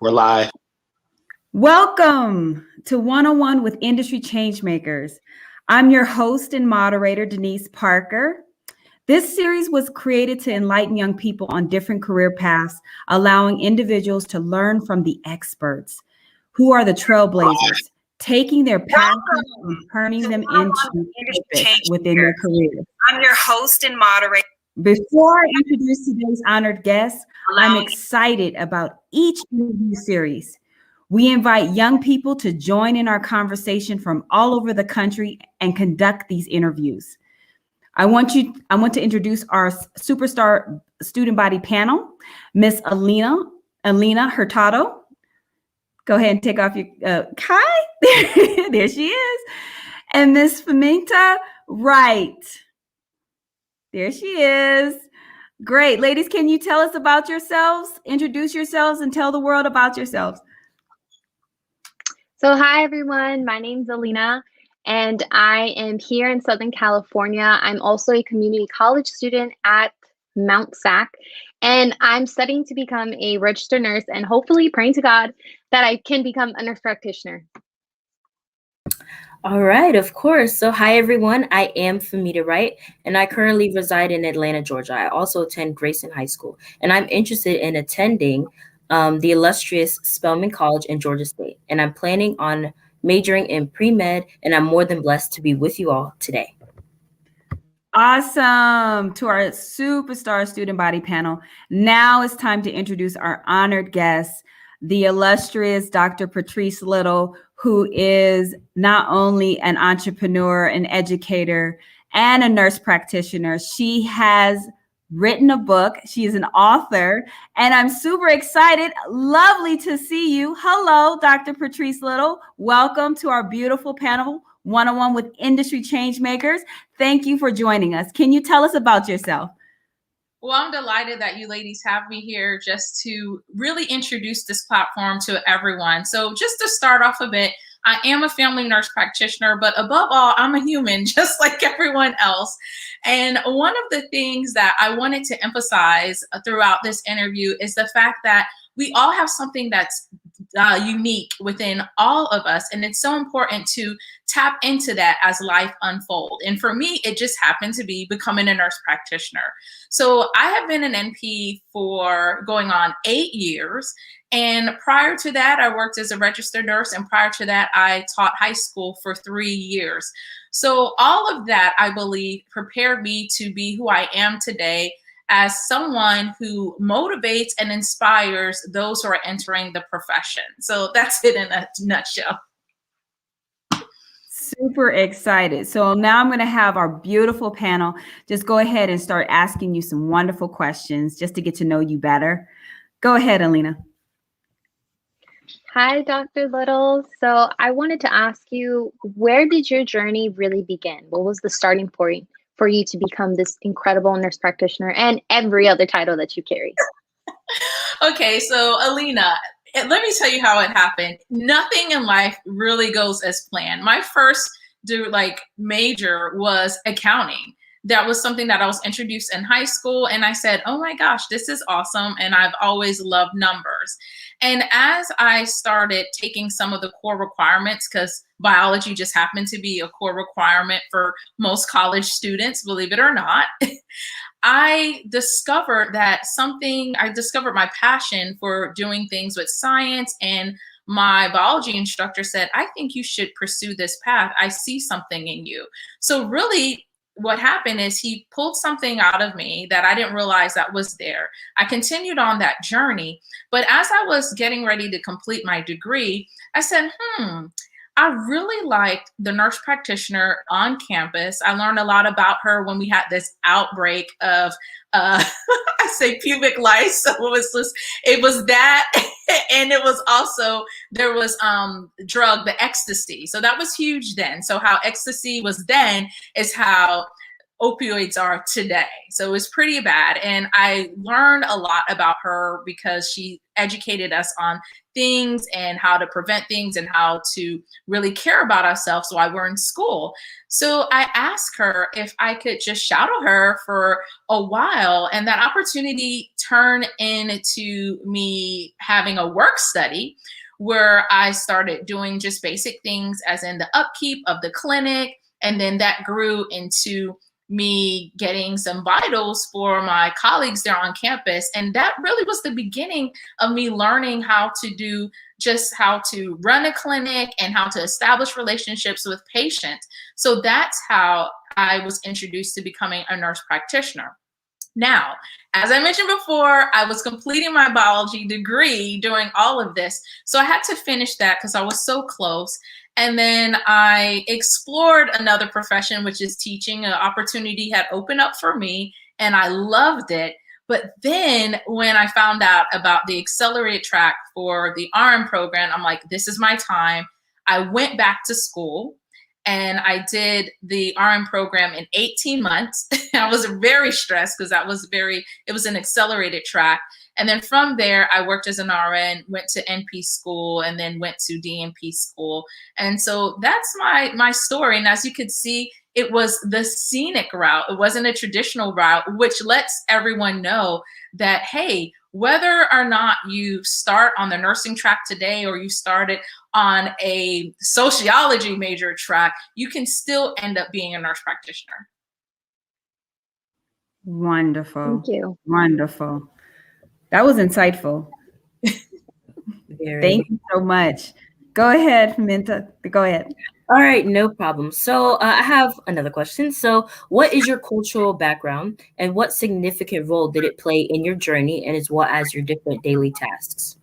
We're live. Welcome to 101 with Industry Changemakers. I'm your host and moderator, Denise Parker. This series was created to enlighten young people on different career paths, allowing individuals to learn from the experts who are the trailblazers, taking their passions and turning them into purpose within their careers. I'm your host and moderator. Before I introduce today's honored guests, I'm excited about each interview series. We invite young people to join in our conversation from all over the country and conduct these interviews. I want to introduce our superstar student body panel, Miss Alina Hurtado. Go ahead and take off your hi. There she is. And Miss Femita Wright. There she is. Great. Ladies, can you tell us about yourselves? Introduce yourselves and tell the world about yourselves. So hi, everyone. My name's Alina, and I am here in Southern California. I'm also a community college student at Mount SAC, and I'm studying to become a registered nurse and hopefully praying to God that I can become a nurse practitioner. All right, of course. So hi, everyone. I am Femita Wright, and I currently reside in Atlanta, Georgia. I also attend Grayson High School, and I'm interested in attending the illustrious Spelman College in Georgia State. And I'm planning on majoring in pre-med, and I'm more than blessed to be with you all today. Awesome. To our superstar student body panel. Now it's time to introduce our honored guest, the illustrious Dr. Patrice Little, who is not only an entrepreneur, an educator, and a nurse practitioner. She has written a book. She is an author, and I'm super excited. Lovely to see you. Hello, Dr. Patrice Little. Welcome to our beautiful panel, 101 with Industry Changemakers. Thank you for joining us. Can you tell us about yourself? Well, I'm delighted that you ladies have me here just to really introduce this platform to everyone. So just to start off a bit, I am a family nurse practitioner, but above all, I'm a human just like everyone else. And one of the things that I wanted to emphasize throughout this interview is the fact that we all have something that's unique within all of us. And it's so important to tap into that as life unfolds. And for me, it just happened to be becoming a nurse practitioner. So I have been an NP for going on 8 years. And prior to that, I worked as a registered nurse. And prior to that, I taught high school for 3 years. So all of that, I believe, prepared me to be who I am today as someone who motivates and inspires those who are entering the profession. So that's it in a nutshell. Super excited. So now I'm going to have our beautiful panel just go ahead and start asking you some wonderful questions just to get to know you better. Go ahead, Alina. Hi, Dr. Little. So I wanted to ask you, where did your journey really begin? What was the starting point for you to become this incredible nurse practitioner and every other title that you carry? Okay, so Alina, let me tell you how it happened. Nothing in life really goes as planned. My first major was accounting. That was something that I was introduced in high school. And I said, oh my gosh, this is awesome. And I've always loved numbers. And as I started taking some of the core requirements, because biology just happened to be a core requirement for most college students, believe it or not, I discovered my passion for doing things with science, and my biology instructor said, I think you should pursue this path. I see something in you. So really, what happened is he pulled something out of me that I didn't realize that was there. I continued on that journey, but as I was getting ready to complete my degree, I said, I really liked the nurse practitioner on campus. I learned a lot about her when we had this outbreak of, I say pubic lice. So it was that. And it was also, there was drug, the ecstasy. So that was huge then. So how ecstasy was then is how opioids are today. So it was pretty bad. And I learned a lot about her because she educated us on things and how to prevent things and how to really care about ourselves while we're in school. So I asked her if I could just shadow her for a while, and that opportunity turned into me having a work study where I started doing just basic things as in the upkeep of the clinic. And then that grew into me getting some vitals for my colleagues there on campus. And that really was the beginning of me learning how to run a clinic and how to establish relationships with patients. So that's how I was introduced to becoming a nurse practitioner. Now, as I mentioned before, I was completing my biology degree during all of this. So I had to finish that because I was so close. And then I explored another profession, which is teaching. An opportunity had opened up for me and I loved it. But then when I found out about the accelerated track for the RN program, I'm like, this is my time. I went back to school and I did the RN program in 18 months. I was very stressed because it was an accelerated track. And then from there, I worked as an RN, went to NP school, and then went to DNP school. And so that's my story. And as you could see, it was the scenic route. It wasn't a traditional route, which lets everyone know that, hey, whether or not you start on the nursing track today or you started on a sociology major track, you can still end up being a nurse practitioner. Wonderful. Thank you. Wonderful. That was insightful. Thank you so much. Go ahead, Minta. Go ahead. All right, no problem. So I have another question. So what is your cultural background and what significant role did it play in your journey and as well as your different daily tasks?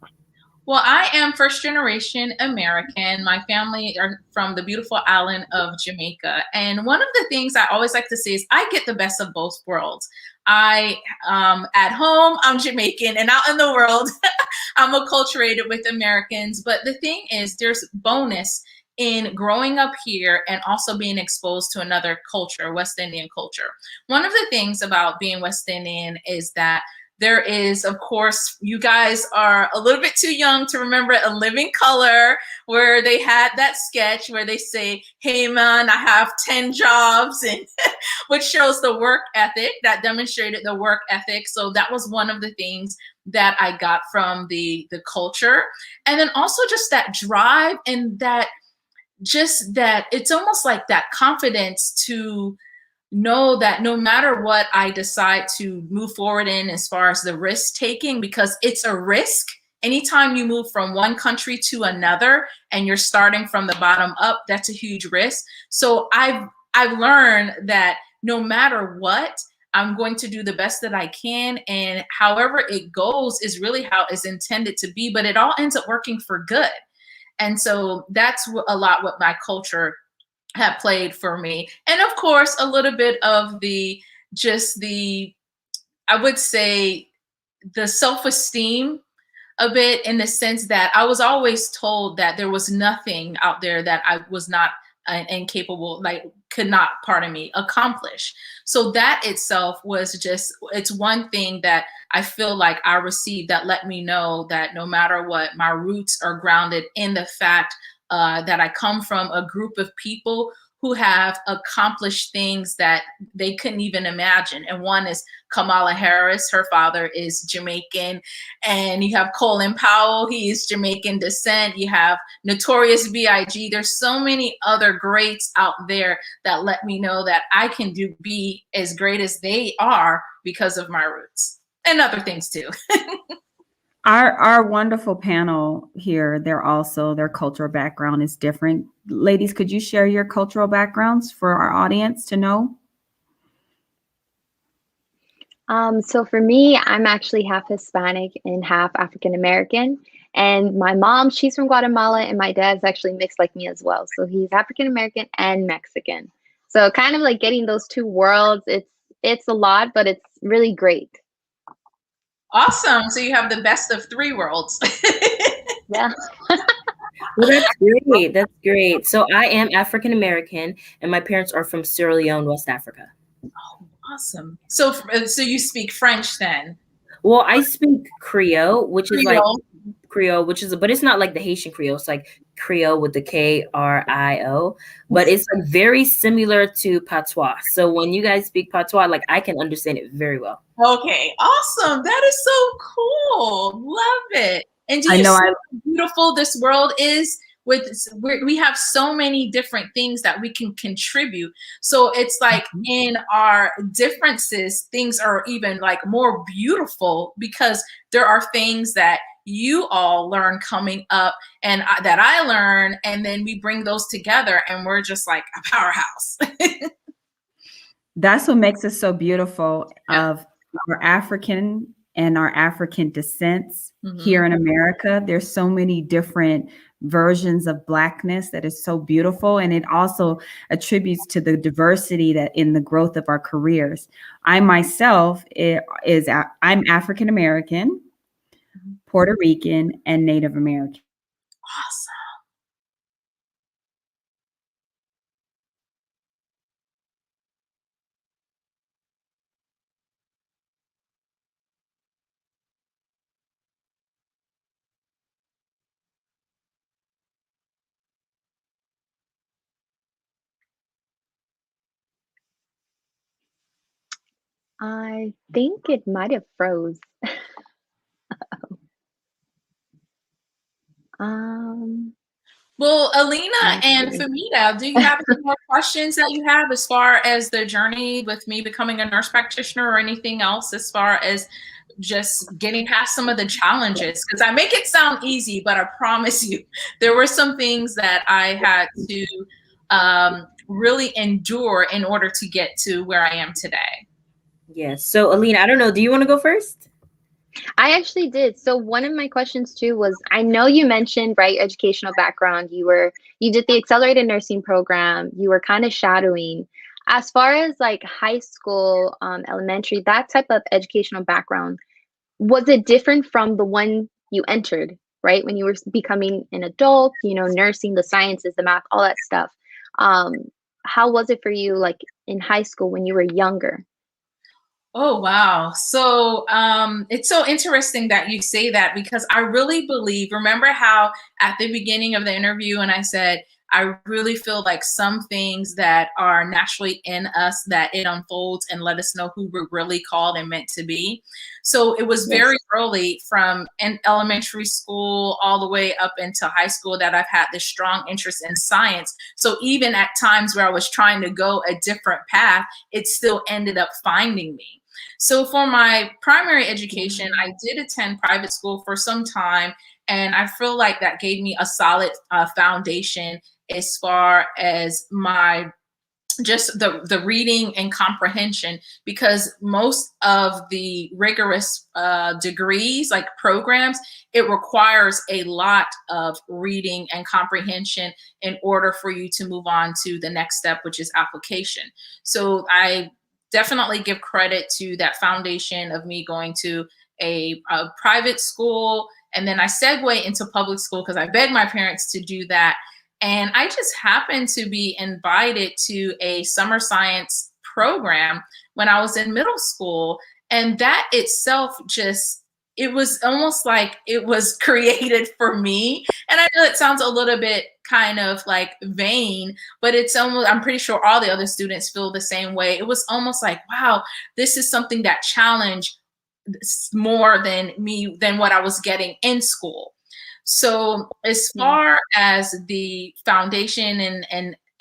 Well, I am first generation American. My family are from the beautiful island of Jamaica. And one of the things I always like to say is I get the best of both worlds. At home, I'm Jamaican, and out in the world, I'm acculturated with Americans. But the thing is, there's bonus in growing up here and also being exposed to another culture, West Indian culture. One of the things about being West Indian is that there is, of course, you guys are a little bit too young to remember A Living Color, where they had that sketch where they say, hey man, I have 10 jobs, and which shows the work ethic, that demonstrated the work ethic. So that was one of the things that I got from the culture. And then also just that drive and that it's almost like that confidence to know that no matter what I decide to move forward in as far as the risk taking, because it's a risk. Anytime you move from one country to another and you're starting from the bottom up, that's a huge risk. So I've learned that no matter what, I'm going to do the best that I can. And however it goes is really how it's intended to be, but it all ends up working for good. And so that's a lot what my culture have played for me. And of course, a little bit of I would say, the self-esteem a bit, in the sense that I was always told that there was nothing out there that I was not incapable, could not, accomplish. So that itself was it's one thing that I feel like I received that let me know that no matter what, my roots are grounded in the fact that I come from a group of people who have accomplished things that they couldn't even imagine. And one is Kamala Harris. Her father is Jamaican. And you have Colin Powell. He is Jamaican descent. You have Notorious B.I.G. There's so many other greats out there that let me know that I can be as great as they are because of my roots, and other things too. Our wonderful panel here, their cultural background is different. Ladies, could you share your cultural backgrounds for our audience to know? So for me, I'm actually half Hispanic and half African American. And my mom, she's from Guatemala, and my dad's actually mixed like me as well. So he's African American and Mexican. So kind of like getting those two worlds, it's a lot, but it's really great. Awesome. So you have the best of three worlds. Yeah. Well, that's great. That's great. So I am African American, and my parents are from Sierra Leone, West Africa. Awesome. So you speak French then? Well, I speak Creole, which is like Creole. Creole, which is, but it's not like the Haitian Creole. It's like Creole with the Krio, but it's like very similar to patois. So when you guys speak patois, like I can understand it very well. Okay, awesome. That is so cool. Love it. And do I you know see how beautiful this world is? We have so many different things that we can contribute. So it's like in our differences, things are even like more beautiful because there are things that you all learn coming up and that I learn, and then we bring those together and we're just like a powerhouse. That's what makes us so beautiful Yeah. of our African and our African descents Mhm. here in America. There's so many different versions of Blackness that is so beautiful. And it also attributes to the diversity that in the growth of our careers. I myself I'm African American, Puerto Rican, and Native American. Awesome. I think it might have froze. Um, Well, Alina let's and see. Famita, do you have any more questions that you have as far as the journey with me becoming a nurse practitioner or anything else as far as just getting past some of the challenges? Because I make it sound easy, but I promise you, there were some things that I had to really endure in order to get to where I am today. Yes. So Alina, I don't know. Do you want to go first? I actually did. So one of my questions too was, I know you mentioned, right, educational background. You did the accelerated nursing program. You were kind of shadowing. As far as like high school, elementary, that type of educational background, was it different from the one you entered, right? When you were becoming an adult, nursing, the sciences, the math, all that stuff. Um, how was it for you, like in high school when you were younger? Oh, wow. So it's so interesting that you say that because I really believe, remember how at the beginning of the interview, and I said, I really feel like some things that are naturally in us that it unfolds and let us know who we're really called and meant to be. So it was Yes. very early from in elementary school all the way up into high school that I've had this strong interest in science. So even at times where I was trying to go a different path, it still ended up finding me. So for my primary education, I did attend private school for some time, and I feel like that gave me a solid foundation as far as my just the reading and comprehension, because most of the rigorous degrees, like programs, it requires a lot of reading and comprehension in order for you to move on to the next step, which is application. So I definitely give credit to that foundation of me going to a private school, and then I segue into public school because I begged my parents to do that. And I just happened to be invited to a summer science program when I was in middle school. And that itself just, it was almost like it was created for me. And I know it sounds a little bit kind of like vain, but it's almost, I'm pretty sure all the other students feel the same way. It was almost like, wow, this is something that challenged more than what I was getting in school. So as far as the foundation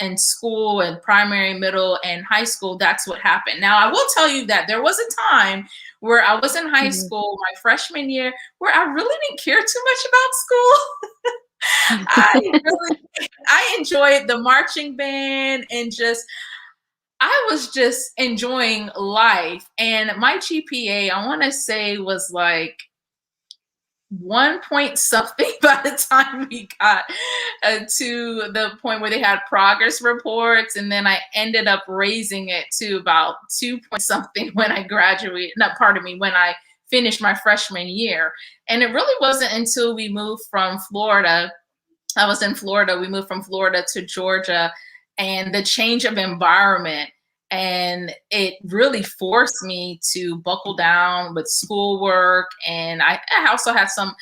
and school and primary, middle, and high school, that's what happened. Now I will tell you that there was a time where I was in high school, my freshman year, where I really didn't care too much about school. I enjoyed the marching band and just I was just enjoying life. And my GPA, I want to say, was like 1 point something by the time we got to the point where they had progress reports. And then I ended up raising it to about 2 point something when I graduated, not pardon me, when I finished my freshman year. And it really wasn't until we moved from Florida. I was in Florida. We moved from Florida to Georgia, and the change of environment And it really forced me to buckle down with schoolwork. And I also had some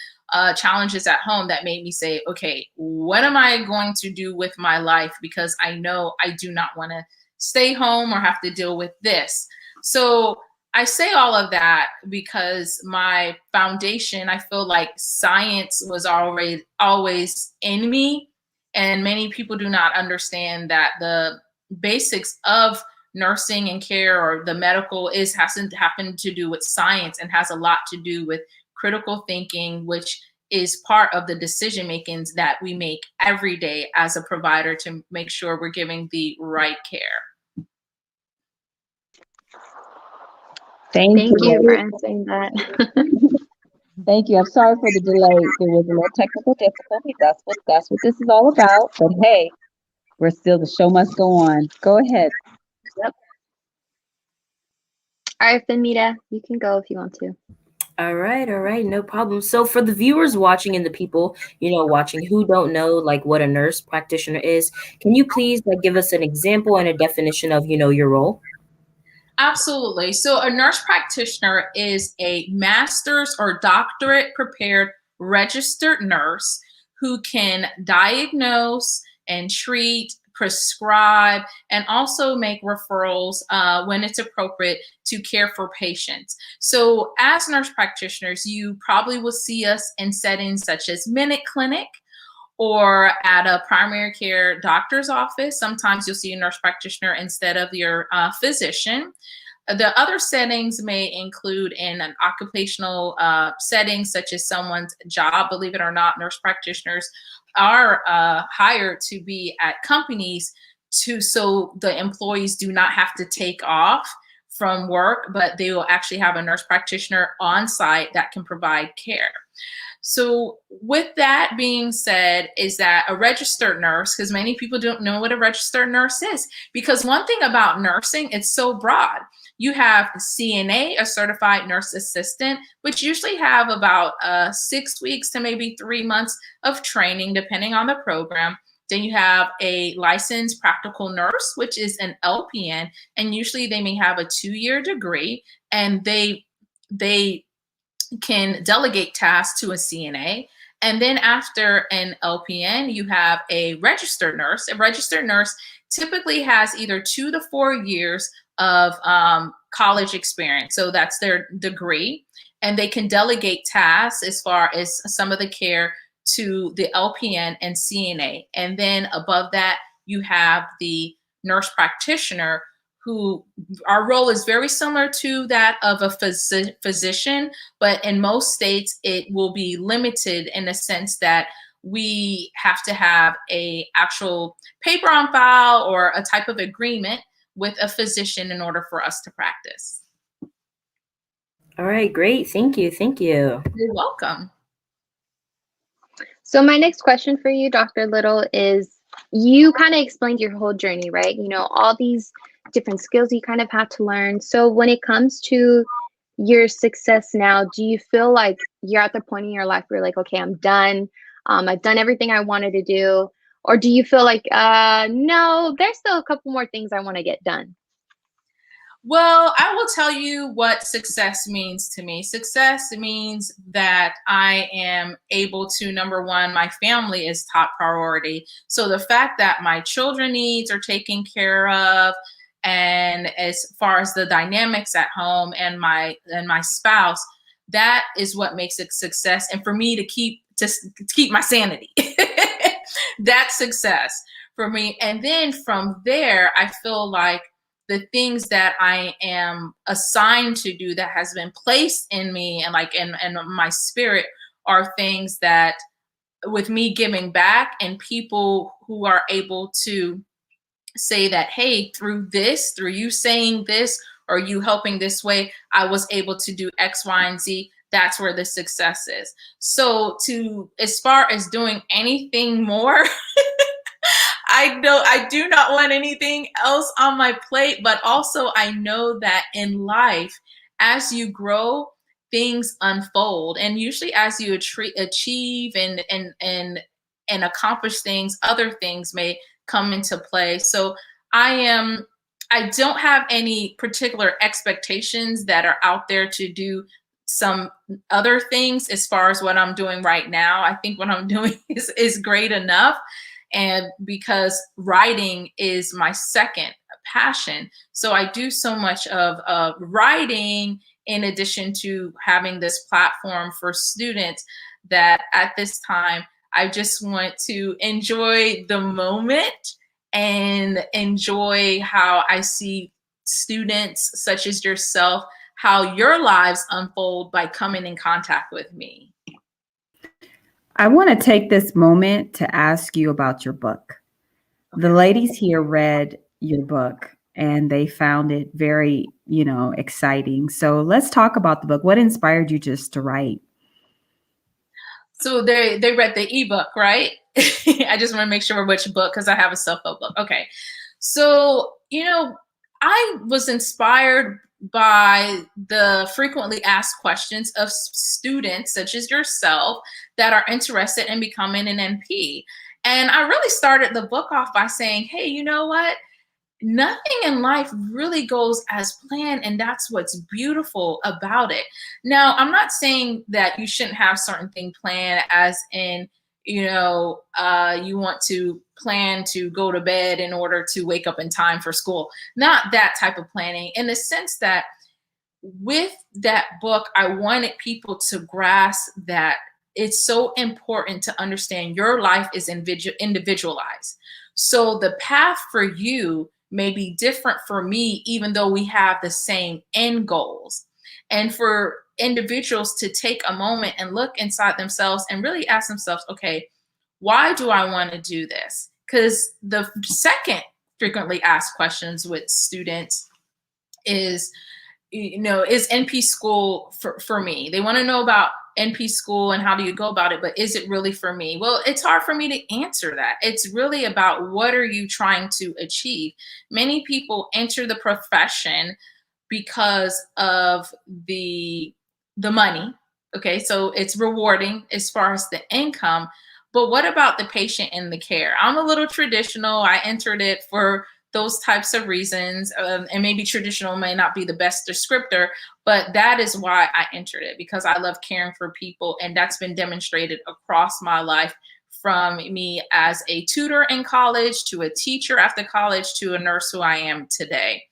challenges at home that made me say, okay, what am I going to do with my life? Because I know I do not want to stay home or have to deal with this. So I say all of that because my foundation, I feel like science was already always in me. And many people do not understand that the basics of nursing and care or the medical hasn't happened to do with science and has a lot to do with critical thinking, which is part of the decision makings that we make every day as a provider to make sure we're giving the right care. Thank you for answering that. Thank you. I'm sorry for the delay. There was a little technical difficulty. That's what this is all about. But hey, the show must go on. Go ahead. Yep. All right, Famita, you can go if you want to. All right, no problem. So for the viewers watching and the people, watching who don't know like what a nurse practitioner is, can you please like give us an example and a definition of, your role? Absolutely. So a nurse practitioner is a master's or doctorate prepared registered nurse who can diagnose and treat, prescribe, and also make referrals when it's appropriate to care for patients. So as nurse practitioners, you probably will see us in settings such as Minute Clinic or at a primary care doctor's office. Sometimes you'll see a nurse practitioner instead of your physician. The other settings may include in an occupational setting, such as someone's job. Believe it or not, nurse practitioners are hired to be at companies so the employees do not have to take off from work, but they will actually have a nurse practitioner on site that can provide care. So with that being said, is that a registered nurse, because many people don't know what a registered nurse is, because one thing about nursing, it's so broad. You have CNA, a certified nurse assistant, which usually have about 6 weeks to maybe 3 months of training, depending on the program. Then you have a licensed practical nurse, which is an LPN, and usually they may have a 2-year degree, and they can delegate tasks to a CNA. And then after an LPN, you have a registered nurse. A registered nurse typically has either 2 to 4 years of college experience. So that's their degree. And they can delegate tasks as far as some of the care to the LPN and CNA. And then above that, you have the nurse practitioner, who our role is very similar to that of a physician, but in most states it will be limited in the sense that we have to have a actual paper on file or a type of agreement with a physician in order for us to practice. All right, great. Thank you. You're welcome. So my next question for you, Dr. Little, is you kind of explained your whole journey, right? All these different skills you kind of had to learn. So when it comes to your success now, do you feel like you're at the point in your life where you're like, okay, I'm done. I've done everything I wanted to do. Or do you feel like, no, there's still a couple more things I want to get done? Well, I will tell you what success means to me. Success means that I am able to, number one, my family is top priority. So the fact that my children needs are taken care of, and as far as the dynamics at home and my spouse, that is what makes it success. And for me to keep my sanity, that's success for me. And then from there, I feel like the things that I am assigned to do, that has been placed in me and like in my spirit, are things that, with me giving back and people who are able to say that, hey, through you saying this or you helping this way, I was able to do X, Y, and Z. That's where the success is. So as far as doing anything more, I do not want anything else on my plate, but also I know that in life, as you grow, things unfold. And usually as you achieve and accomplish things, other things may come into play. So I am I don't have any particular expectations that are out there to do some other things as far as what I'm doing right now. I think what I'm doing is great enough. And because writing is my second passion. So I do so much of writing in addition to having this platform for students that at this time, I just want to enjoy the moment and enjoy how I see students such as yourself, how your lives unfold by coming in contact with me. I want to take this moment to ask you about your book. The ladies here read your book and they found it very, exciting. So let's talk about the book. What inspired you just to write? So they read the ebook, right? I just want to make sure which book, because I have a self-help book. Okay. So, I was inspired by the frequently asked questions of students such as yourself that are interested in becoming an NP. And I really started the book off by saying, hey, you know what? Nothing in life really goes as planned, and that's what's beautiful about it. Now, I'm not saying that you shouldn't have certain things planned, as in, you want to plan to go to bed in order to wake up in time for school. Not that type of planning, in the sense that with that book, I wanted people to grasp that it's so important to understand your life is individualized. So the path for you may be different for me, even though we have the same end goals. And for individuals to take a moment and look inside themselves and really ask themselves, okay, why do I want to do this? Because the second frequently asked questions with students is, is NP school for me? They want to know about NP school and how do you go about it, but is it really for me? Well, it's hard for me to answer that. It's really about what are you trying to achieve? Many people enter the profession because of the money. Okay, so it's rewarding as far as the income, but what about the patient and the care? I'm a little traditional. I entered it for those types of reasons, and maybe traditional may not be the best descriptor, but that is why I entered it, because I love caring for people, and that's been demonstrated across my life, from me as a tutor in college to a teacher after college to a nurse who I am today.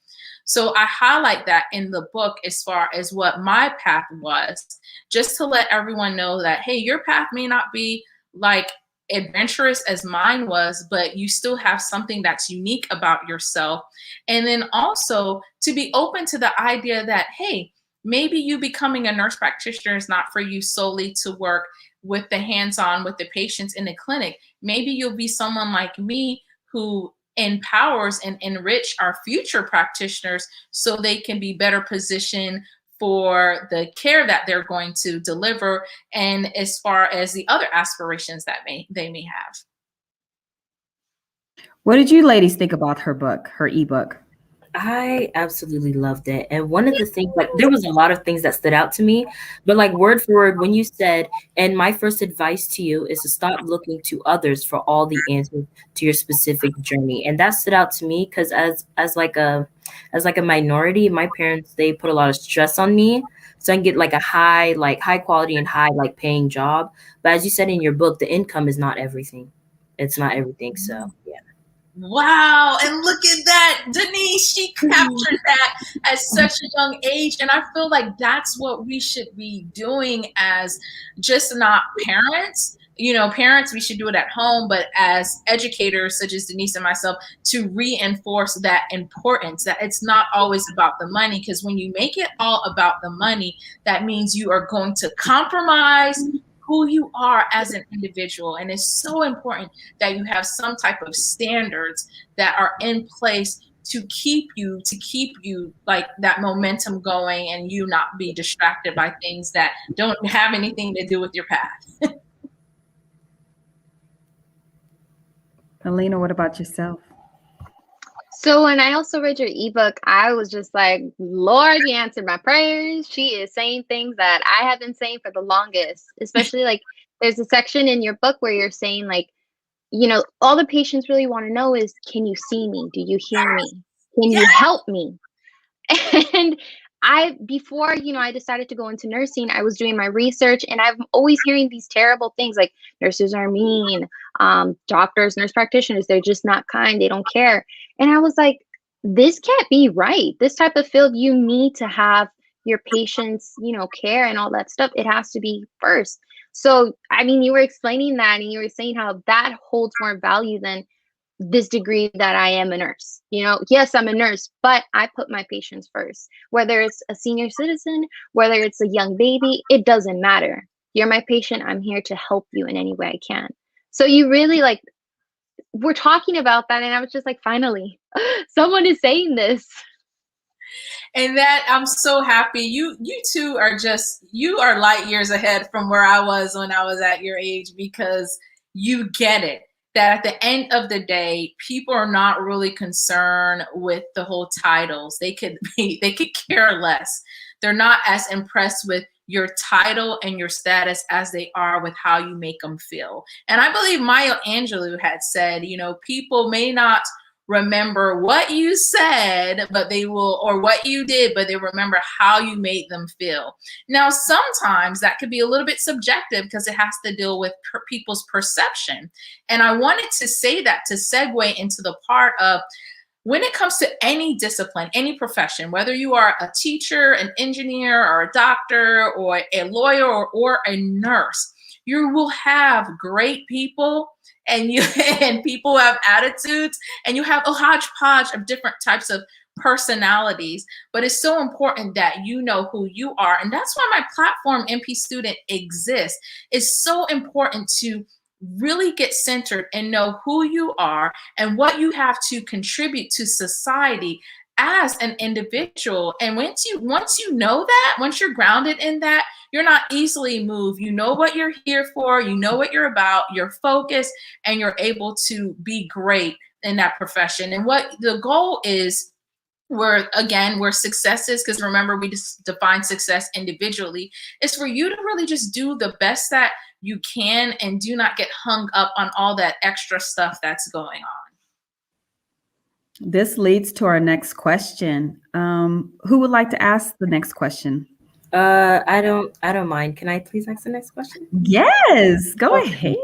So I highlight that in the book as far as what my path was, just to let everyone know that, hey, your path may not be like adventurous as mine was, but you still have something that's unique about yourself. And then also to be open to the idea that, hey, maybe you becoming a nurse practitioner is not for you solely to work with the hands-on with the patients in the clinic. Maybe you'll be someone like me who empowers and enrich our future practitioners so they can be better positioned for the care that they're going to deliver, and as far as the other aspirations that they may have. What did you ladies think about her book, her ebook? I absolutely loved it. And one of the things, like, there was a lot of things that stood out to me, but like word for word, when you said, and my first advice to you is to stop looking to others for all the answers to your specific journey. And that stood out to me because as like a minority, my parents, they put a lot of stress on me. So I can get like a high quality and high like paying job. But as you said in your book, the income is not everything. It's not everything. So yeah. Wow, and look at that, Denise, she captured that at such a young age. And I feel like that's what we should be doing as just not parents. Parents, we should do it at home, but as educators such as Denise and myself, to reinforce that importance, that it's not always about the money. Because when you make it all about the money, that means you are going to compromise who you are as an individual. And it's so important that you have some type of standards that are in place to keep you like that momentum going, and you not be distracted by things that don't have anything to do with your path. Alina, what about yourself? So when I also read your ebook, I was just like, Lord, you answered my prayers. She is saying things that I have been saying for the longest, especially like there's a section in your book where you're saying like, all the patients really want to know is, can you see me? Do you hear me? Can you help me? And before, I decided to go into nursing, I was doing my research, and I'm always hearing these terrible things like nurses are mean, doctors, nurse practitioners, they're just not kind, they don't care. And I was like, this can't be right. This type of field, you need to have your patients, care and all that stuff. It has to be first. So, I mean, you were explaining that, and you were saying how that holds more value than this degree that I am a nurse. Yes, I'm a nurse, but I put my patients first. Whether it's a senior citizen, whether it's a young baby, it doesn't matter. You're my patient. I'm here to help you in any way I can. So you really we're talking about that, and I was just like, finally, someone is saying this. And that I'm so happy. You two are you are light years ahead from where I was when I was at your age, because you get it. That at the end of the day, people are not really concerned with the whole titles. They could care less. They're not as impressed with your title and your status as they are with how you make them feel. And I believe Maya Angelou had said, people may not remember what you said, but they will, or what you did, but they remember how you made them feel. Now, sometimes that could be a little bit subjective because it has to deal with people's perception. And I wanted to say that to segue into the part of when it comes to any discipline, any profession, whether you are a teacher, an engineer, or a doctor, or a lawyer, or a nurse, you will have great people, and people have attitudes, and you have a hodgepodge of different types of personalities. But it's so important that you know who you are. And that's why my platform, NP Student, exists. It's so important to really get centered and know who you are and what you have to contribute to society as an individual. And once you know that, once you're grounded in that, you're not easily moved. You know what you're here for, you know what you're about, you're focused, and you're able to be great in that profession. And what the goal is, where success is, because remember, we just define success individually, is for you to really just do the best that you can and do not get hung up on all that extra stuff that's going on. This leads to our next question. Who would like to ask the next question? I don't mind. Can I please ask the next question? Yes, go ahead.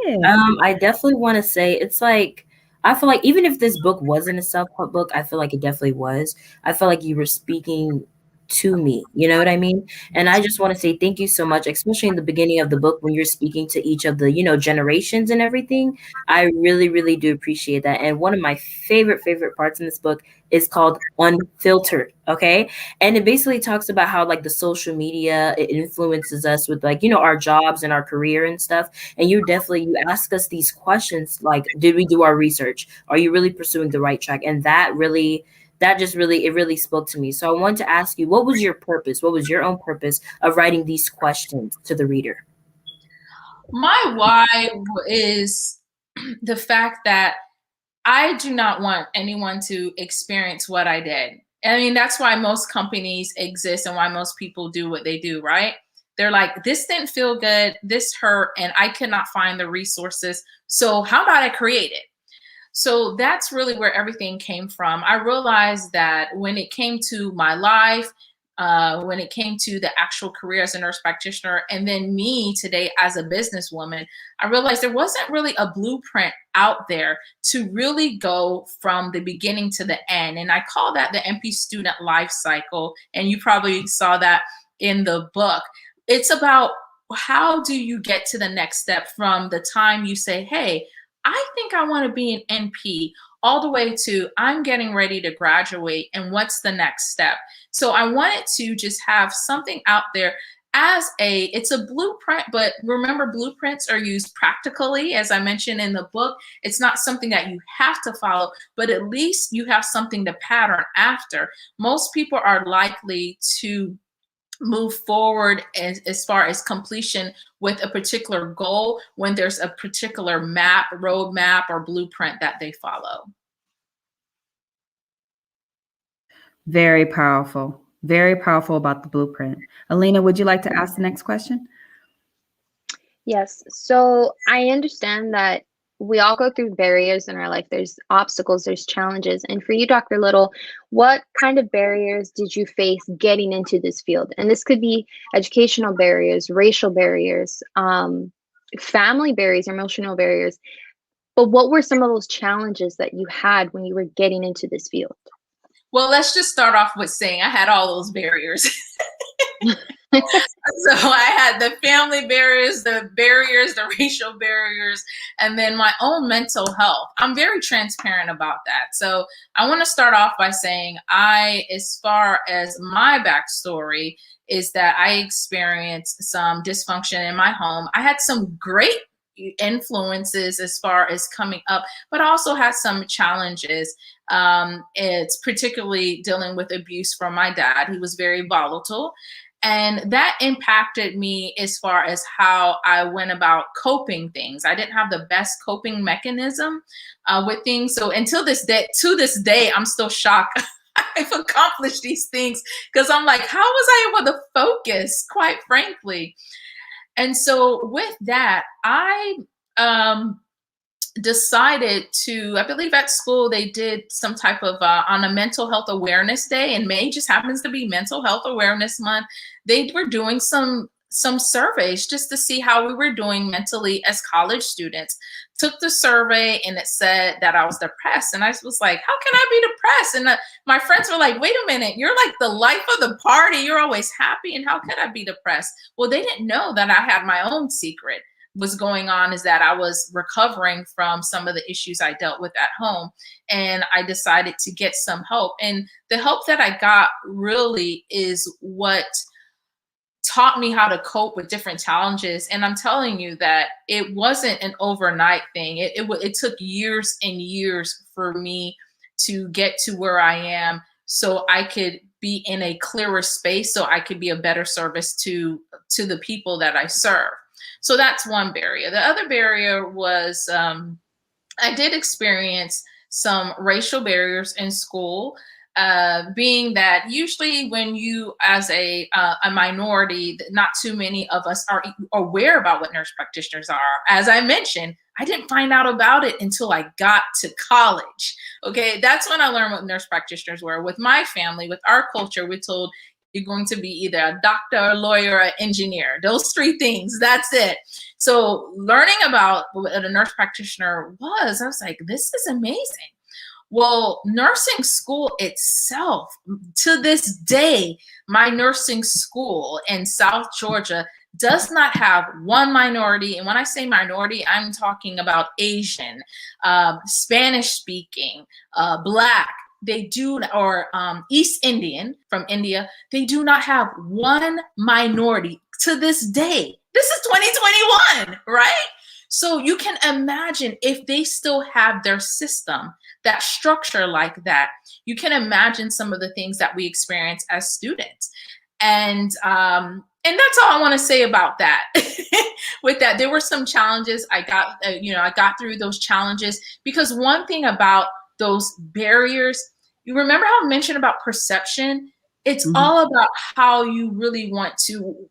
I definitely want to say, it's like, I feel like even if this book wasn't a self-help book, I feel like it definitely was. I feel like you were speaking to me, you know what I mean? And I just want to say thank you so much, especially in the beginning of the book when you're speaking to each of the, generations and everything. I really, really do appreciate that. And one of my favorite parts in this book is called Unfiltered, okay? And it basically talks about how like the social media, it influences us with like, our jobs and our career and stuff. And you ask us these questions like, did we do our research? Are you really pursuing the right track? And it really spoke to me. So I wanted to ask you, what was your purpose? What was your own purpose of writing these questions to the reader? My why is the fact that I do not want anyone to experience what I did. I mean, that's why most companies exist and why most people do what they do, right? They're like, this didn't feel good, this hurt, and I could not find the resources. So how about I create it? So that's really where everything came from. I realized that when it came to my life, when it came to the actual career as a nurse practitioner, and then me today as a businesswoman, I realized there wasn't really a blueprint out there to really go from the beginning to the end. And I call that the NP student life cycle. And you probably saw that in the book. It's about how do you get to the next step from the time you say, hey, I think I want to be an NP, all the way to I'm getting ready to graduate and what's the next step. So I wanted to just have something out there it's a blueprint, but remember, blueprints are used practically. As I mentioned in the book, it's not something that you have to follow, but at least you have something to pattern after. Most people are likely to move forward as far as completion with a particular goal when there's a particular roadmap, or blueprint that they follow. Very powerful about the blueprint. Alina, would you like to ask the next question? Yes. So I understand that we all go through barriers in our life. There's obstacles, there's challenges. And for you, Dr. Little, what kind of barriers did you face getting into this field? And this could be educational barriers, racial barriers, family barriers, emotional barriers. But what were some of those challenges that you had when you were getting into this field? Well, let's just start off with saying I had all those barriers. So I had the family barriers, the racial barriers, and then my own mental health. I'm very transparent about that. So I want to start off by saying as far as my backstory, is that I experienced some dysfunction in my home. I had some great influences as far as coming up, but I also had some challenges. It's particularly dealing with abuse from my dad. He was very volatile. And that impacted me as far as how I went about coping things. I didn't have the best coping mechanism with things. So to this day, I'm still shocked. I've accomplished these things because I'm like, how was I able to focus, quite frankly? And so with that, I decided to, I believe at school they did some type of on a mental health awareness day, and May just happens to be Mental Health Awareness Month. They were doing some surveys just to see how we were doing mentally as college students. Took the survey and it said that I was depressed, and I was like, how can I be depressed? And my friends were like, wait a minute, you're like the life of the party, you're always happy, and how could I be depressed? Well, they didn't know that I had my own secret was going on, is that I was recovering from some of the issues I dealt with at home. And I decided to get some help. And the help that I got really is what taught me how to cope with different challenges. And I'm telling you that it wasn't an overnight thing. It took years and years for me to get to where I am, so I could be in a clearer space, so I could be a better service to the people that I serve. So that's one barrier. The other barrier was I did experience some racial barriers in school, being that usually when you, as a minority, not too many of us are aware about what nurse practitioners are. As I mentioned, I didn't find out about it until I got to college. Okay, that's when I learned what nurse practitioners were. With my family, with our culture, we're told you're going to be either a doctor, a lawyer, or an engineer. Those three things, that's it. So learning about what a nurse practitioner was, I was like, this is amazing. Well, nursing school itself, to this day, my nursing school in South Georgia does not have one minority. And when I say minority, I'm talking about Asian, Spanish speaking, Black. They do, or East Indian from India, they do not have one minority to this day. This is 2021, right? So you can imagine if they still have their system, that structure like that, you can imagine some of the things that we experience as students. And that's all I want to say about that. With that, there were some challenges. I got through those challenges, because one thing about those barriers, you remember how I mentioned about perception? It's all about how you really want to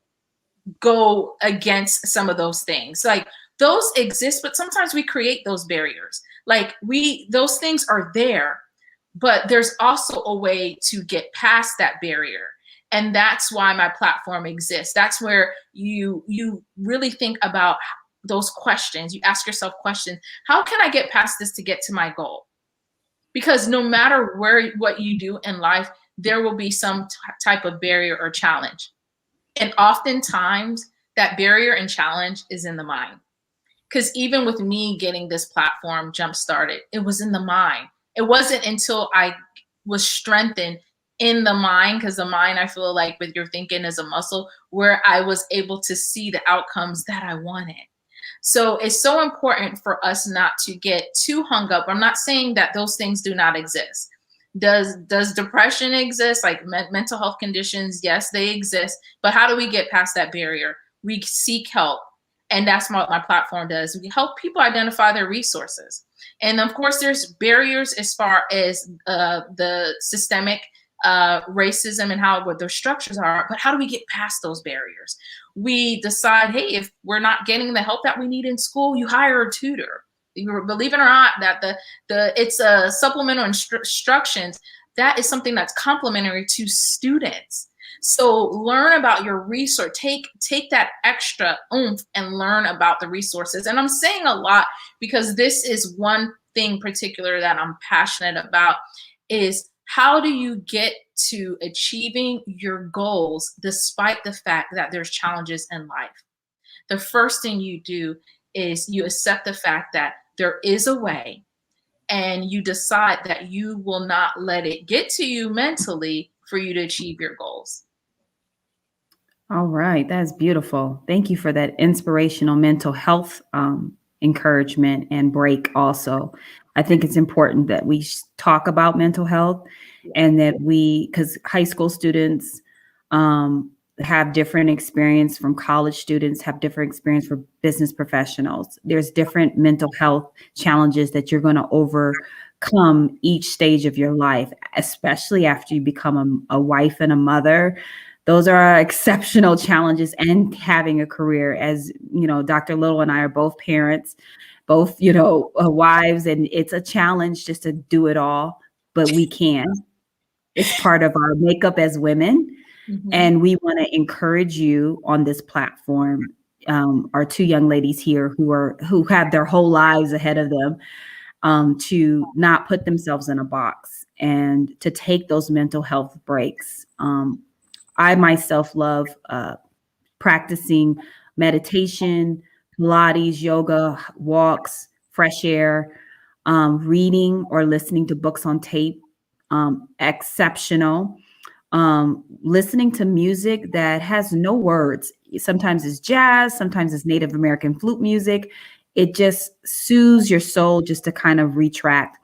go against some of those things. Like, those exist, but sometimes we create those barriers. Like, those things are there, but there's also a way to get past that barrier. And that's why my platform exists. That's where you really think about those questions. You ask yourself questions. How can I get past this to get to my goal? Because no matter what you do in life, there will be some type of barrier or challenge. And oftentimes that barrier and challenge is in the mind. Because even with me getting this platform jump started, it was in the mind. It wasn't until I was strengthened in the mind, because the mind, I feel like with your thinking is a muscle, where I was able to see the outcomes that I wanted. So it's so important for us not to get too hung up. I'm not saying that those things do not exist. Does depression exist? Like mental health conditions? Yes, they exist. But how do we get past that barrier? We seek help. And that's what my platform does. We help people identify their resources. And of course, there's barriers as far as the systemic racism and what their structures are. But how do we get past those barriers? We decide, hey, if we're not getting the help that we need in school, you hire a tutor. believe it or not, that it's a supplemental instructions. That is something that's complementary to students. So learn about your resource. Take that extra oomph and learn about the resources. And I'm saying a lot because this is one thing particular that I'm passionate about, is how do you get to achieving your goals despite the fact that there's challenges in life? The first thing you do is you accept the fact that there is a way, and you decide that you will not let it get to you mentally for you to achieve your goals. All right, that's beautiful. Thank you for that inspirational mental health encouragement and break also. I think it's important that we talk about mental health, and that because high school students have different experience from college students, have different experience from business professionals. There's different mental health challenges that you're going to overcome each stage of your life, especially after you become a wife and a mother. Those are exceptional challenges, and having a career. As you know, Dr. Little and I are both parents, both, wives, and it's a challenge just to do it all, but we can. It's part of our makeup as women. Mm-hmm. And we want to encourage you on this platform, our two young ladies here who have their whole lives ahead of them, to not put themselves in a box and to take those mental health breaks. I myself love practicing meditation, Pilates, yoga, walks, fresh air, reading or listening to books on tape, exceptional. Listening to music that has no words. Sometimes it's jazz, sometimes it's Native American flute music. It just soothes your soul just to kind of retract.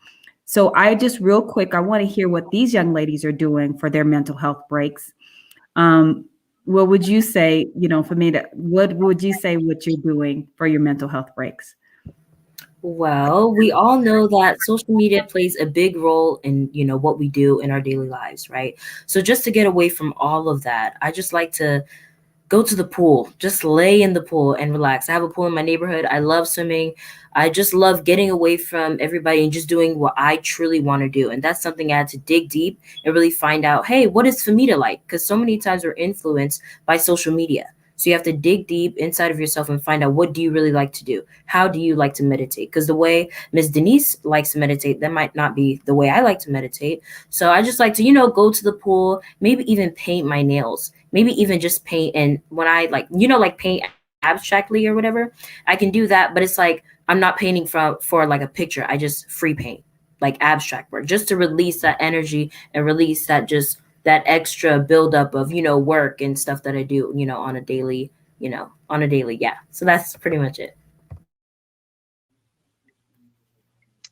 So real quick, I want to hear what these young ladies are doing for their mental health breaks. What would you say, what would you say what you're doing for your mental health breaks? Well, we all know that social media plays a big role in, what we do in our daily lives, right? So just to get away from all of that, I just like to go to the pool, just lay in the pool and relax. I have a pool in my neighborhood. I love swimming. I just love getting away from everybody and just doing what I truly want to do. And that's something I had to dig deep and really find out, hey, what is Famita like? Because so many times we're influenced by social media. So you have to dig deep inside of yourself and find out, what do you really like to do? How do you like to meditate? Because the way Ms. Denise likes to meditate, that might not be the way I like to meditate. So I just like to, go to the pool, maybe even paint my nails, maybe even just paint. And when I paint abstractly or whatever, I can do that. But it's like, I'm not painting for like a picture. I just free paint, like abstract work, just to release that energy and release that extra buildup of, work and stuff that I do, on a daily. Yeah. So that's pretty much it.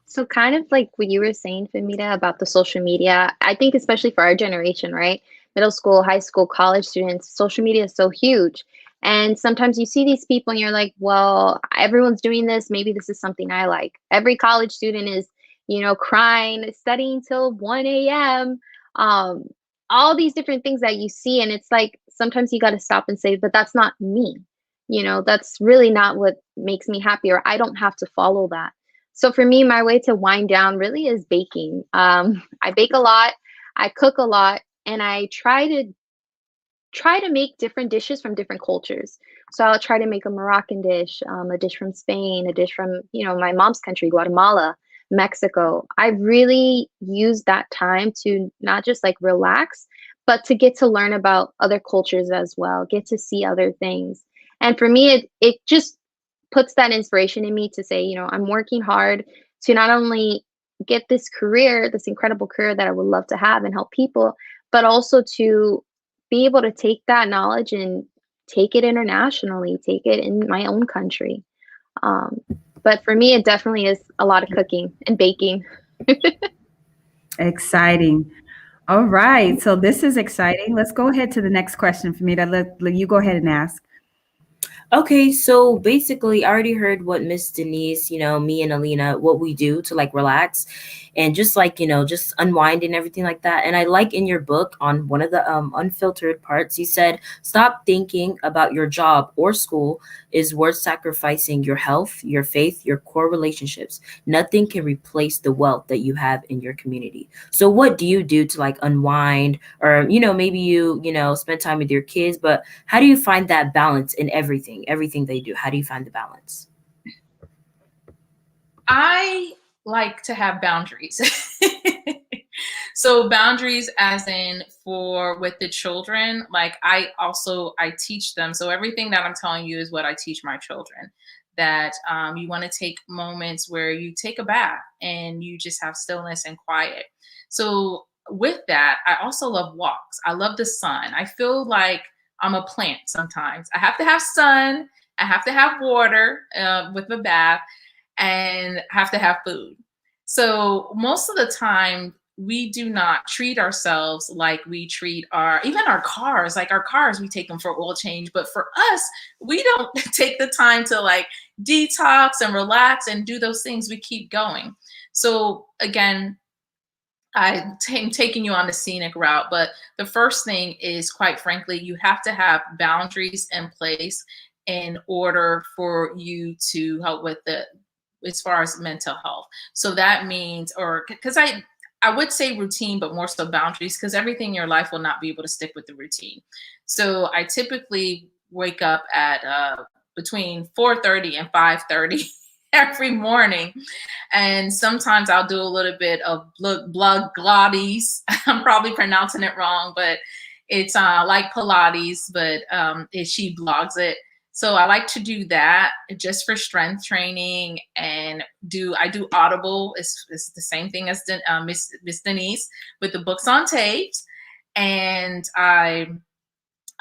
So kind of like what you were saying, Famita, about the social media, I think especially for our generation, right? Middle school, high school, college students, social media is so huge. And sometimes you see these people and you're like, well, everyone's doing this. Maybe this is something I like. Every college student is, crying, studying till 1 a.m. All these different things that you see. And it's like, sometimes you got to stop and say, but that's not me. That's really not what makes me happy, or I don't have to follow that. So for me, my way to wind down really is baking. I bake a lot, I cook a lot, and I try to make different dishes from different cultures. So I'll try to make a Moroccan dish, a dish from Spain, a dish from, my mom's country, Guatemala, Mexico. I really use that time to not just like relax, but to get to learn about other cultures as well, get to see other things. And for me, it just puts that inspiration in me to say, I'm working hard to not only get this career, this incredible career that I would love to have and help people, but also to be able to take that knowledge and take it internationally, take it in my own country. But for me, it definitely is a lot of cooking and baking. Exciting. All right. So this is exciting. Let's go ahead to the next question for me. Let you go ahead and ask. Okay, so basically, I already heard what Miss Denise, me and Alina, what we do to like relax and just like, just unwind and everything like that. And I like in your book on one of the unfiltered parts, you said, stop thinking about your job or school is worth sacrificing your health, your faith, your core relationships. Nothing can replace the wealth that you have in your community. So what do you do to like unwind or, maybe you spend time with your kids, but how do you find that balance in everything they do? How do you find the balance? I like to have boundaries. So boundaries as in for with the children, like I teach them. So everything that I'm telling you is what I teach my children. That you want to take moments where you take a bath and you just have stillness and quiet. So with that, I also love walks. I love the sun. I feel like I'm a plant sometimes. I have to have sun. I have to have water with a bath and have to have food. So most of the time, we do not treat ourselves like we treat even our cars. Like our cars, we take them for oil change, but for us, we don't take the time to like detox and relax and do those things. We keep going. So again, I'm taking you on the scenic route, but the first thing is, quite frankly, you have to have boundaries in place in order for you to help with as far as mental health. So that means, or because I would say routine, but more so boundaries, because everything in your life will not be able to stick with the routine. So I typically wake up at between 4:30 and 5:30 every morning. And sometimes I'll do a little bit of blood Pilates. I'm probably pronouncing it wrong, but it's like Pilates, but she blogs it. So I like to do that just for strength training, and I do Audible. It's the same thing as Miss Denise with the books on tapes, and I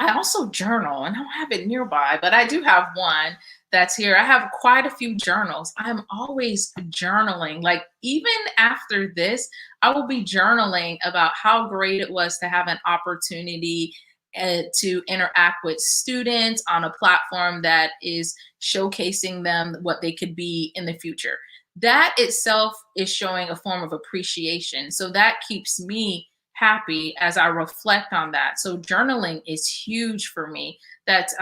also journal, and I don't have it nearby, but I do have one that's here. I have quite a few journals. I'm always journaling. Like even after this, I will be journaling about how great it was to have an opportunity to interact with students on a platform that is showcasing them what they could be in the future. That itself is showing a form of appreciation. So that keeps me happy as I reflect on that. So journaling is huge for me. That's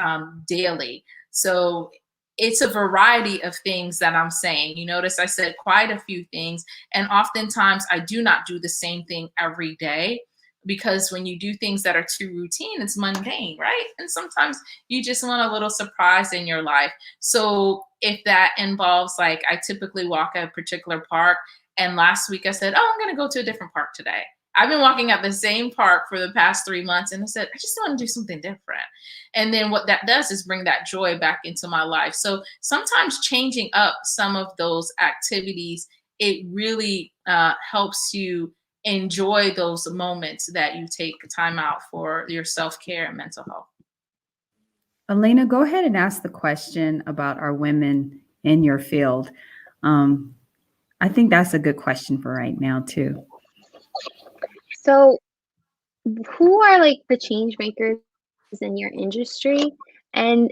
daily. So it's a variety of things that I'm saying. You notice I said quite a few things, and oftentimes I do not do the same thing every day, because when you do things that are too routine, it's mundane, right? And sometimes you just want a little surprise in your life. So if that involves, like, I typically walk at a particular park, and last week I said, oh, I'm going to go to a different park today. I've been walking at the same park for the past 3 months, and I said, I just want to do something different. And then what that does is bring that joy back into my life. So sometimes changing up some of those activities, it really helps you enjoy those moments that you take time out for your self-care and mental health. Elena, go ahead and ask the question about our women in your field. I think that's a good question for right now, too. So, who are like the change makers in your industry, and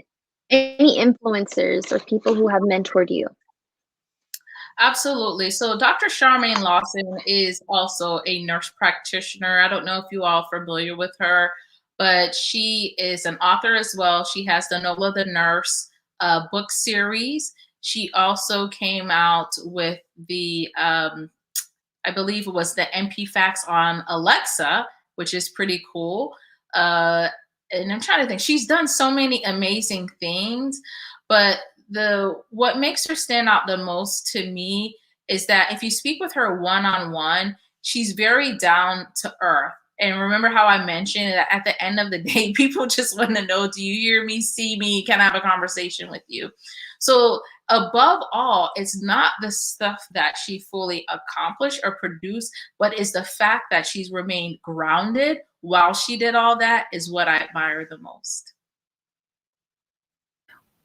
any influencers or people who have mentored you? Absolutely. So Dr. Charmaine Lawson is also a nurse practitioner. I don't know if you all are familiar with her, but she is an author as well. She has the Nola the Nurse book series. She also came out with the, I believe it was the MP Facts on Alexa, which is pretty cool. And I'm trying to think, she's done so many amazing things, but what makes her stand out the most to me is that if you speak with her one-on-one, she's very down to earth. And remember how I mentioned that at the end of the day, people just want to know, do you hear me, see me, can I have a conversation with you? So above all, it's not the stuff that she fully accomplished or produced, but is the fact that she's remained grounded while she did all that is what I admire the most.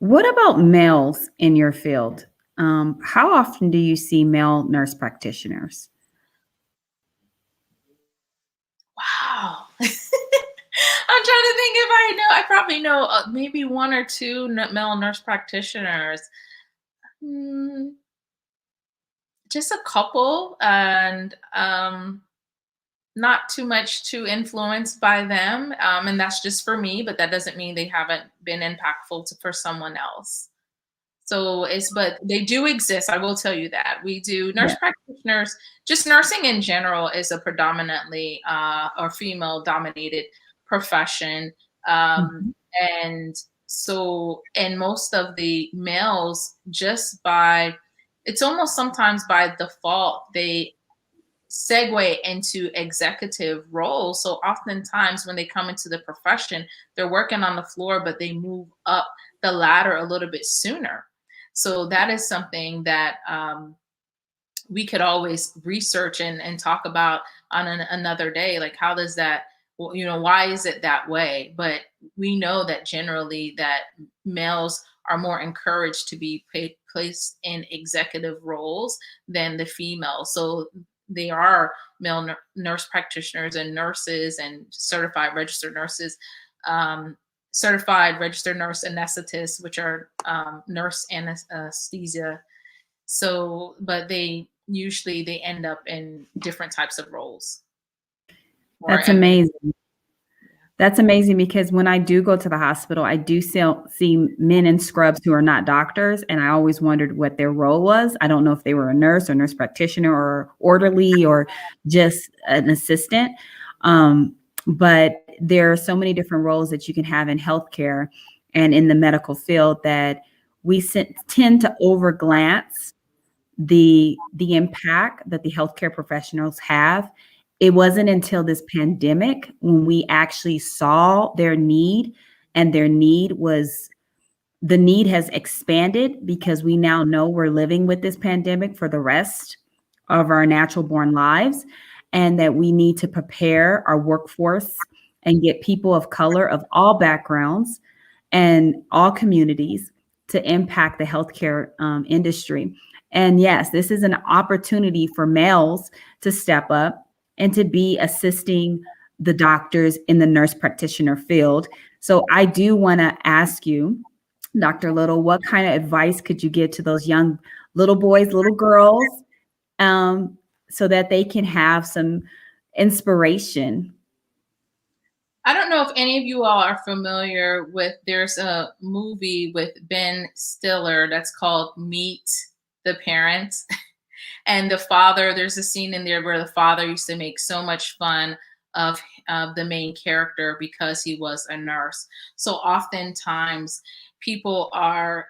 What about males in your field? How often do you see male nurse practitioners? Wow. I'm trying to think if I know. I probably know maybe one or two male nurse practitioners. Hmm, just a couple, and not too much too influenced by them. And that's just for me, but that doesn't mean they haven't been impactful for someone else. So but they do exist. I will tell you that we do. Nurse practitioners, just nursing in general is a predominantly or female dominated profession. Um, Mhm. and and most of the males, it's almost sometimes by default, they segue into executive roles. So oftentimes when they come into the profession, they're working on the floor, but they move up the ladder a little bit sooner. So that is something that we could always research and talk about on another day. Like, how does that, well, why is it that way? But we know that generally that males are more encouraged to be placed in executive roles than the females. So they are male nurse practitioners and nurses and certified registered nurses, certified registered nurse anesthetists, which are nurse anesthesia. So, but they end up in different types of roles. That's amazing. That's amazing, because when I do go to the hospital, I do see men in scrubs who are not doctors, and I always wondered what their role was. I don't know if they were a nurse or nurse practitioner or orderly or just an assistant. But there are so many different roles that you can have in healthcare and in the medical field that we tend to overglance the impact that the healthcare professionals have. It wasn't until this pandemic when we actually saw their need, and the need has expanded because we now know we're living with this pandemic for the rest of our natural born lives, and that we need to prepare our workforce and get people of color of all backgrounds and all communities to impact the healthcare industry. And yes, this is an opportunity for males to step up and to be assisting the doctors in the nurse practitioner field. So I do want to ask you, Dr. Little, what kind of advice could you give to those young little boys, little girls, so that they can have some inspiration? I don't know if any of you all are familiar with, there's a movie with Ben Stiller that's called Meet the Parents. And the father, there's a scene in there where the father used to make so much fun of the main character because he was a nurse. So oftentimes people are,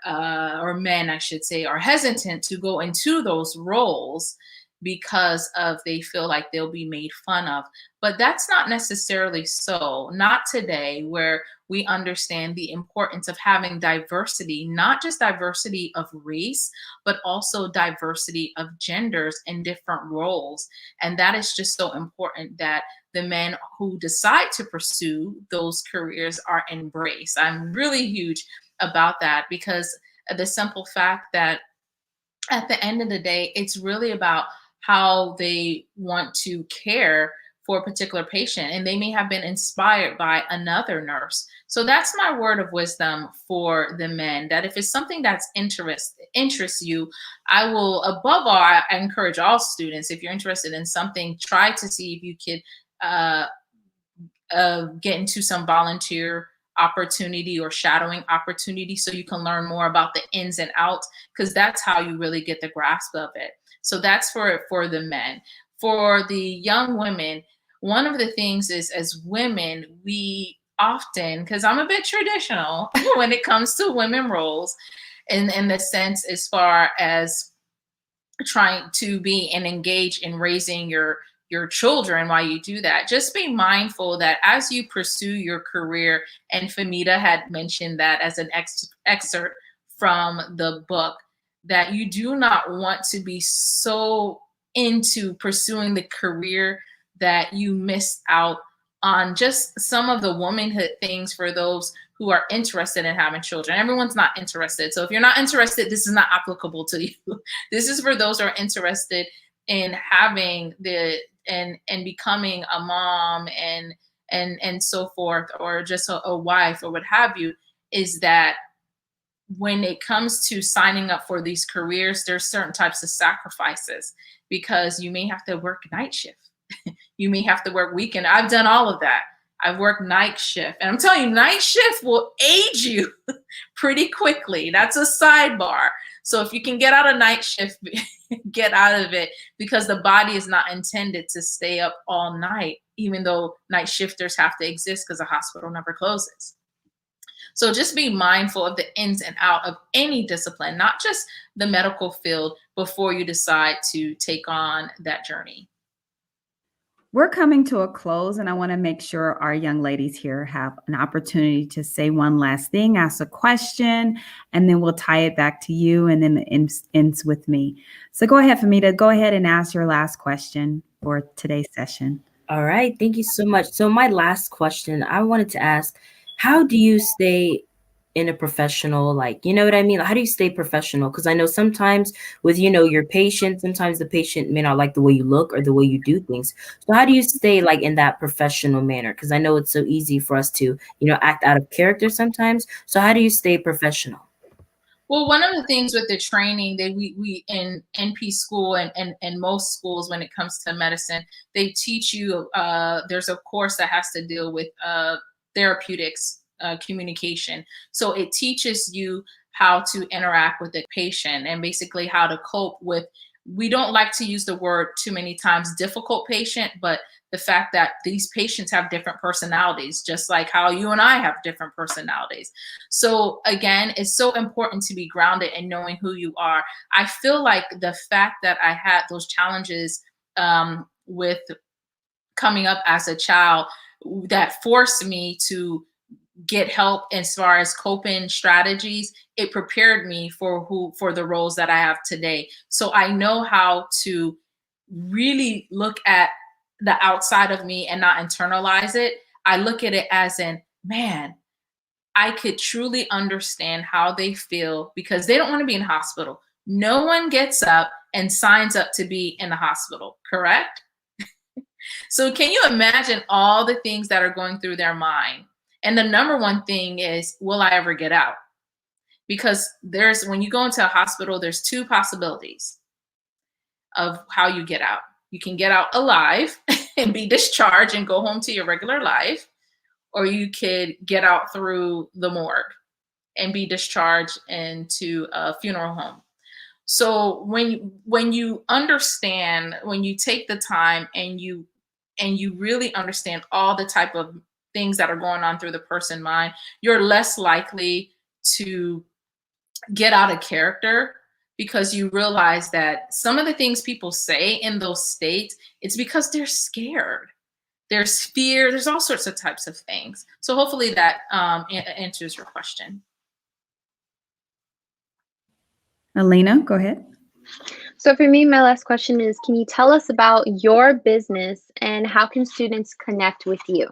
or men, I should say, are hesitant to go into those roles because of they feel like they'll be made fun of. But that's not necessarily so. Not today, where we understand the importance of having diversity, not just diversity of race, but also diversity of genders in different roles. And that is just so important that the men who decide to pursue those careers are embraced. I'm really huge about that, because the simple fact that at the end of the day, it's really about how they want to care for a particular patient, and they may have been inspired by another nurse. So that's my word of wisdom for the men, that if it's something that's interests you, I will, above all, I encourage all students, if you're interested in something, try to see if you could get into some volunteer opportunity or shadowing opportunity, so you can learn more about the ins and outs, because that's how you really get the grasp of it. So that's for the men. For the young women, one of the things is, as women, we often, because I'm a bit traditional when it comes to women roles, in the sense as far as trying to be and engage in raising your children while you do that. Just be mindful that as you pursue your career, and Famita had mentioned that as an excerpt from the book, that you do not want to be so into pursuing the career that you miss out on just some of the womanhood things for those who are interested in having children. Everyone's not interested. So if you're not interested, this is not applicable to you. This is for those who are interested in having and becoming a mom, and and so forth, or just a wife or what have you, is that when it comes to signing up for these careers, there's certain types of sacrifices, because you may have to work night shift. You may have to work weekend. I've done all of that. I've worked night shift, and I'm telling you, night shift will age you pretty quickly. That's a sidebar. So if you can get out of night shift, get out of it, because the body is not intended to stay up all night, even though night shifters have to exist because the hospital never closes. So just be mindful of the ins and out of any discipline, not just the medical field, before you decide to take on that journey. We're coming to a close, and I want to make sure our young ladies here have an opportunity to say one last thing, ask a question, and then we'll tie it back to you, and then it ends with me. So go ahead, Famita. Go ahead and ask your last question for today's session. All right. Thank you so much. So my last question, I wanted to ask, how do you stay in a professional, like, you know what I mean? How do you stay professional? Because I know sometimes with, your patient, sometimes the patient may not like the way you look or the way you do things. So how do you stay like in that professional manner? Because I know it's so easy for us to, act out of character sometimes. So how do you stay professional? Well, one of the things with the training that we in NP school and most schools, when it comes to medicine, they teach you, there's a course that has to deal with therapeutics, communication. So it teaches you how to interact with the patient and basically how to cope with, we don't like to use the word too many times, difficult patient, but the fact that these patients have different personalities, just like how you and I have different personalities. So again, it's so important to be grounded in knowing who you are. I feel like the fact that I had those challenges with coming up as a child, that forced me to get help as far as coping strategies, it prepared me for the roles that I have today. So I know how to really look at the outside of me and not internalize it. I look at it as in, man, I could truly understand how they feel, because they don't want to be in hospital. No one gets up and signs up to be in the hospital, correct? So can you imagine all the things that are going through their mind? And the number one thing is, will I ever get out? Because when you go into a hospital, there's two possibilities of how you get out. You can get out alive and be discharged and go home to your regular life, or you could get out through the morgue and be discharged into a funeral home. So when you understand, when you take the time and you really understand all the type of things that are going on through the person's mind, you're less likely to get out of character, because you realize that some of the things people say in those states, it's because they're scared. There's fear. There's all sorts of types of things. So hopefully that answers your question. Alina, go ahead. So for me, my last question is, can you tell us about your business and how can students connect with you?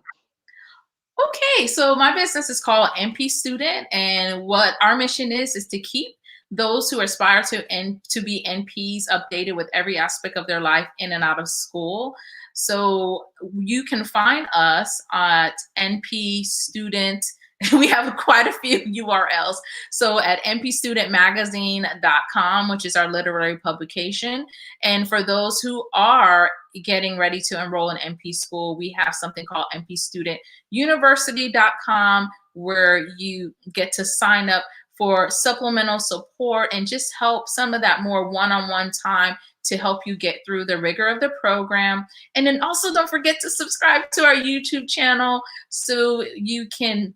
Okay, so my business is called NP Student, and what our mission is to keep those who aspire to be NPs updated with every aspect of their life in and out of school. So you can find us at NP Student. We have quite a few URLs. So at npstudentmagazine.com, which is our literary publication. And for those who are getting ready to enroll in NP school, we have something called npstudentuniversity.com, where you get to sign up for supplemental support and just help some of that more one-on-one time to help you get through the rigor of the program. And then also don't forget to subscribe to our YouTube channel so you can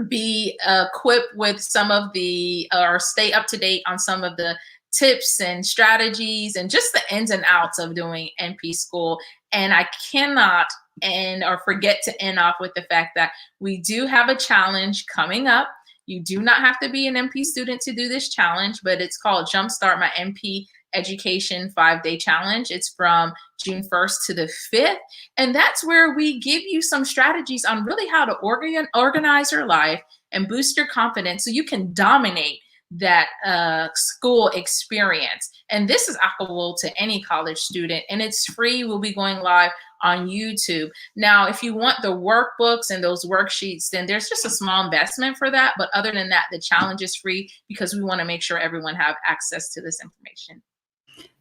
be equipped with some of the, or stay up to date on some of the tips and strategies and just the ins and outs of doing NP school. And I cannot forget to end off with the fact that we do have a challenge coming up. You do not have to be an NP student to do this challenge, but it's called Jumpstart My NP Education 5-Day Challenge. It's from June 1st to the 5th. And that's where we give you some strategies on really how to organize your life and boost your confidence so you can dominate that school experience. And this is applicable to any college student, and it's free. We'll be going live on YouTube. Now, if you want the workbooks and those worksheets, then there's just a small investment for that. But other than that, the challenge is free because we want to make sure everyone have access to this information.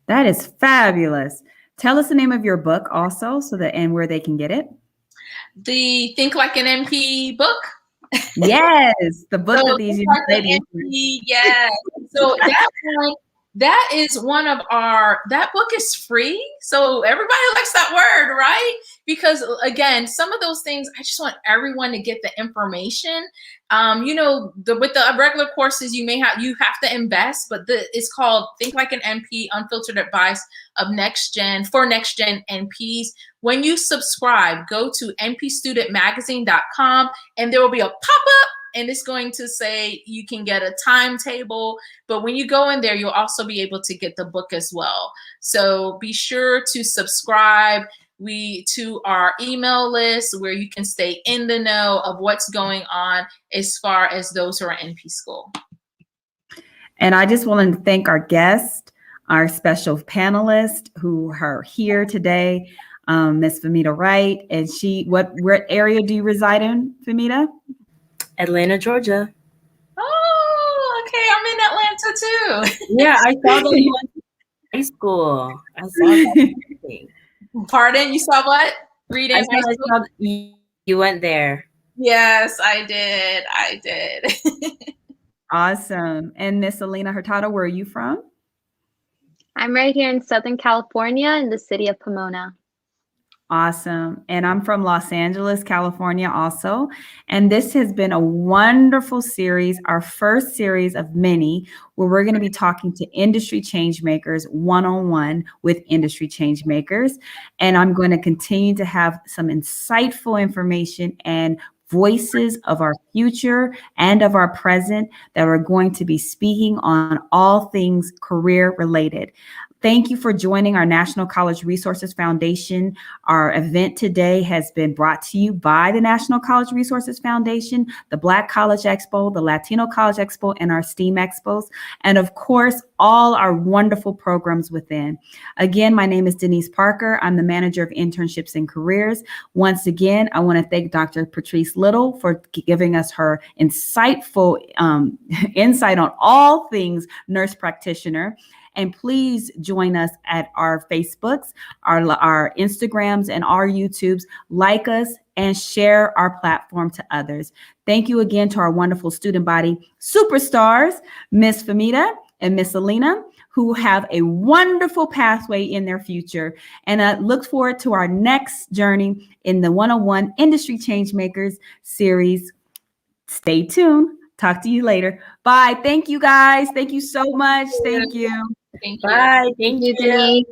That is fabulous. Tell us the name of your book also, and where they can get it. The Think Like an MP book. Yes, the book that these young ladies. Yes. So that is one of that book is free. So everybody likes that word, right? Because again, some of those things, I just want everyone to get the information. With the regular courses, you have to invest, but it's called Think Like an MP, Unfiltered Advice of Next Gen NPs. When you subscribe, go to npstudentmagazine.com and there will be a pop-up and it's going to say you can get a timetable. But when you go in there, you'll also be able to get the book as well. So be sure to subscribe to our email list where you can stay in the know of what's going on as far as those who are in NP school. And I just want to thank our guest, our special panelists who are here today, Miss Famita Wright. And what area do you reside in, Famita? Atlanta, Georgia. Oh, okay. I'm in Atlanta too. Yeah, I saw that you went to high school. I saw that. Pardon? You saw what? I saw you went there. Yes, I did. Awesome. And Miss Alina Hurtado, where are you from? I'm right here in Southern California in the city of Pomona. Awesome. And I'm from Los Angeles, California also. And this has been a wonderful series, our first series of many, where we're going to be talking to industry change makers one-on-one with industry change makers. And I'm going to continue to have some insightful information and voices of our future and of our present that are going to be speaking on all things career related. Thank you for joining our National College Resources Foundation. Our event today has been brought to you by the National College Resources Foundation, the Black College Expo, the Latino College Expo, and our STEAM Expos, and of course, all our wonderful programs within. Again, my name is Denise Parker. I'm the manager of internships and careers. Once again, I want to thank Dr. Patrice Little for giving us her insightful insight on all things nurse practitioner. And please join us at our Facebooks, our Instagrams, and our YouTubes. Like us and share our platform to others. Thank you again to our wonderful student body superstars, Miss Famita and Miss Alina, who have a wonderful pathway in their future. And I look forward to our next journey in the 101 Industry Changemakers series. Stay tuned. Talk to you later. Bye. Thank you, guys. Thank you so much. Thank you. Thank you. Bye. Thank you. Denise.